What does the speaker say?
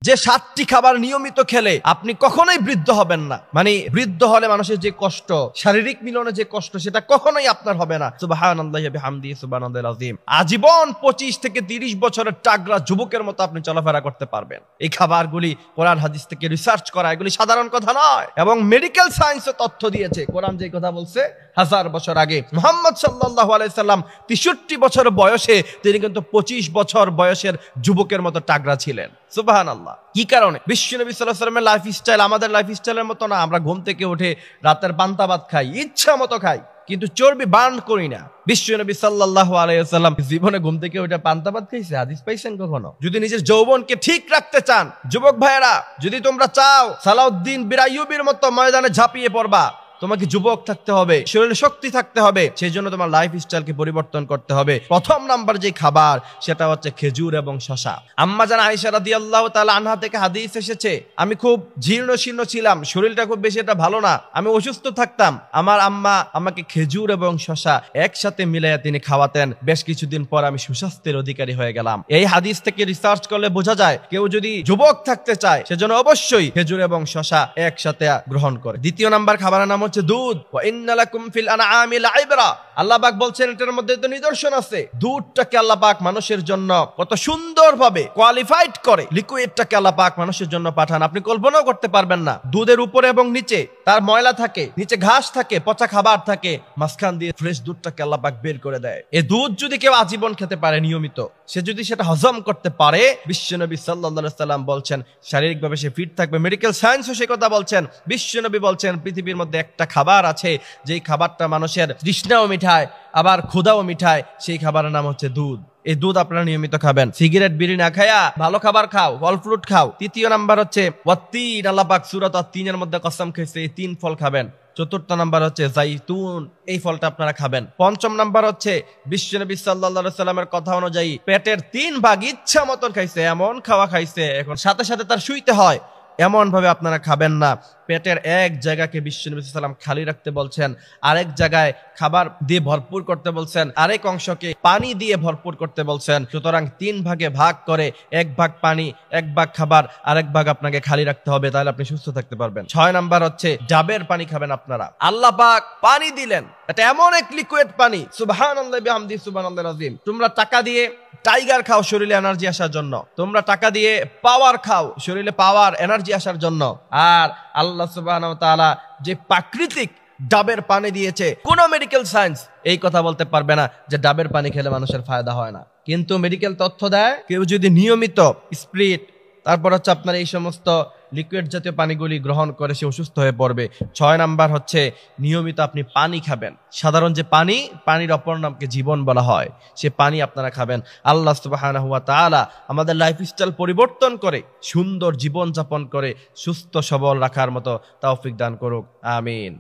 যে 7টি খাবার নিয়মিত খেলে আপনি কখনোই বৃদ্ধ হবেন না। মানে বৃদ্ধ হলে মানুষের যে কষ্ট, শারীরিক মিলনে যে কষ্ট, সেটা কখনোই আপনার হবে না। সুবহানাল্লাহি বিহামদিহি সুবহানাল্লাহিল আযীম। আজীবন 25 থেকে 30 বছরের টাগরা যুবকের মতো আপনি চলাফেরা করতে পারবেন। এই খাবারগুলি কোরআন হাদিস থেকে রিসার্চ করা, এগুলি সাধারণ কথা নয়, এবং মেডিকেল সায়েন্সও তথ্য দিয়েছে। কোরআন যে কথা বলছে 1000 বছর আগে, মুহাম্মদ সাল্লাল্লাহু আলাইহি সাল্লাম 63 বছর বয়সে তিনি কিন্তু 25 বছর বয়সের যুবকের মতো টাগরা ছিলেন। সুবহানাল্লাহ। কি কারণে? বিশ্বনবী সাল্লাল্লাহু আলাইহি ওয়াসাল্লামের লাইফস্টাইল আমাদের লাইফস্টাইলের মতো না। আমরা ঘুম থেকে উঠে রাতের পান্তা ভাত খাই, ইচ্ছা মতো খাই, কিন্তু চর্বি বার্ন করি না। বিশ্বনবী সাল্লাল্লাহু আলাইহি ওয়াসাল্লাম জীবনে ঘুম থেকে উঠে পান্তা ভাত খাইছে? হাদিস পাইছেন কখনো? যদি নিজের যৌবনকে ঠিক রাখতে চান যুবক ভাইয়েরা, যদি তোমরা চাও সালাউদ্দিন বিন আইয়ুবের মতো ময়দানে ঝাঁপিয়ে পড়বা, তোমাকে যুবক থাকতে হবে, শরীরে শক্তি থাকতে হবে। সেই জন্য তোমার লাইফ স্টাইলকে পরিবর্তন করতে হবে। প্রথম নাম্বার যে খাবার, সেটা হচ্ছে খেজুর এবং শসা। আম্মা জান আয়েশা রাদিয়াল্লাহু তাআলা আনহা থেকে হাদিস এসেছে, আমি খুব জীর্ণ শীর্ণ ছিলাম, শরীরটা খুব বেশি এটা ভালো না, আমি অসুস্থ থাকতাম। আমার আম্মা আমাকে খেজুর এবং শসা একসাথে মিলাইয়া তিনি খাওয়াতেন। বেশ কিছুদিন পর আমি সুস্বাস্থ্যের অধিকারী হয়ে গেলাম। এই হাদিস থেকে রিসার্চ করলে বোঝা যায়, কেউ যদি যুবক থাকতে চায় সেজন্য অবশ্যই খেজুর এবং শসা একসাথে গ্রহণ করে। দ্বিতীয় নাম্বার খাবারের নাম হচ্ছে দুধ। ওয়া ইন্না লাকুম ফিল আনআমি লাইবরা। আল্লাহ পাক বলছেন এটার মধ্যে তো নিদর্শন আছে। দুধটাকে আল্লাহ পাক মানুষের জন্য কত সুন্দরভাবে কোয়ালিফাইড করে, লিকুইডটাকে আল্লাহ পাক মানুষের জন্য পাঠান, আপনি কল্পনাও করতে পারবেন না। দুধের উপরে এবং নিচে তার ময়লা থাকে, নিচে ঘাস থাকে, পচা খাবার থাকে, মাঝখান দিয়ে ফ্রেশ দুধটাকে আল্লাহ পাক বের করে দেয়। এই দুধ যদি কেউ আজীবন খেতে পারে নিয়মিত, সে যদি সেটা হজম করতে পারে, বিশ্বনবী সাল্লাল্লাহু আলাইহি সাল্লাম বলছেন শারীরিকভাবে সে ফিট থাকবে। মেডিকেল সায়েন্সও সে কথা বলছেন। বিশ্বনবী বলছেন পৃথিবীর মধ্যে একটা খাবার আছে যেই খাবারটা মানুষের তৃষ্ণাও মিটায় আবার ক্ষুধাও মিটায়, সেই খাবারের নাম হচ্ছে দুধ। এই দুধ আপনারা নিয়মিত খাবেন। সিগারেট বিড়ি না খায়া ভালো খাবার খাও, ফল ফ্রুট খাও। তৃতীয় নাম্বার হচ্ছে ওয়াত্তিন। আল্লাহ পাক সূরা আত-তিনের মধ্যে কসম খেয়েছে এই 3 ফল খাবেন। চতুর্থ নাম্বার হচ্ছে জাইতুন, এই ফলটা আপনারা খাবেন। পঞ্চম নাম্বার হচ্ছে বিশ্বনবী সাল্লাল্লাহু আলাইহি সাল্লামের কথা অনুযায়ী পেটের 3 ভাগ ইচ্ছা মতন খাইছে, এমন খাওয়া খাইছে এখন সাথে সাথে তার শুইতে হয়, এমন ভাবে আপনারা খাবেন না। পেটের এক জায়গাকে বিশ্বনবী সাল্লাল্লাহু আলাইহি ওয়াসাল্লাম খালি রাখতে বলছেন, আরেক জায়গায় খাবার দিয়ে ভরপুর করতে বলছেন, আরেক অংশকে পানি দিয়ে ভরপুর করতে বলছেন। সুতরাং 3 ভাগে ভাগ করে 1 ভাগ পানি, 1 ভাগ খাবার, আরেক ভাগ আপনাকে খালি রাখতে হবে, তাহলে আপনি সুস্থ থাকতে পারবেন। 6 নাম্বার হচ্ছে ডাবের পানি খাবেন আপনারা। আল্লাহ পাক পানি দিলেন, এটা এমন এক লিকুইড পানি, সুবহানাল্লাহি বিহামদিহি সুবহানাল্লাহিল আযীম। তোমরা টাকা দিয়ে টাইগার খাও শরীরে এনার্জি আসার জন্য, তোমরা টাকা দিয়ে পাওয়ার খাও শরীরে পাওয়ার এনার্জি আসার জন্য, আর আল্লাহ সুবহানাহু ওয়া তাআলা যে প্রাকৃতিক ডাবের পানি দিয়েছে, কোন মেডিকেল সায়েন্স এই কথা বলতে পারবে না যে ডাবের পানি খেলে মানুষের ফায়দা হয় না। কিন্তু মেডিকেল তথ্য দেয় কেউ যদি নিয়মিত স্প্রিট, তারপর হচ্ছে আপনার এই সমস্ত লিকুইড জাতীয় পানিগুলি গ্রহণ করে সে অসুস্থ হয়ে পড়বে। 6 নাম্বার হচ্ছে নিয়মিত আপনি পানি খাবেন। সাধারণ যে পানি, পানির অপর নামকে জীবন বলা হয়, সে পানি আপনারা খাবেন। আল্লাহ সুবহানাহু ওয়া তাআলা আমাদের লাইফস্টাইল পরিবর্তন করে সুন্দর জীবন যাপন করে সুস্থ সবল রাখার মতো তৌফিক দান করুক। আমিন।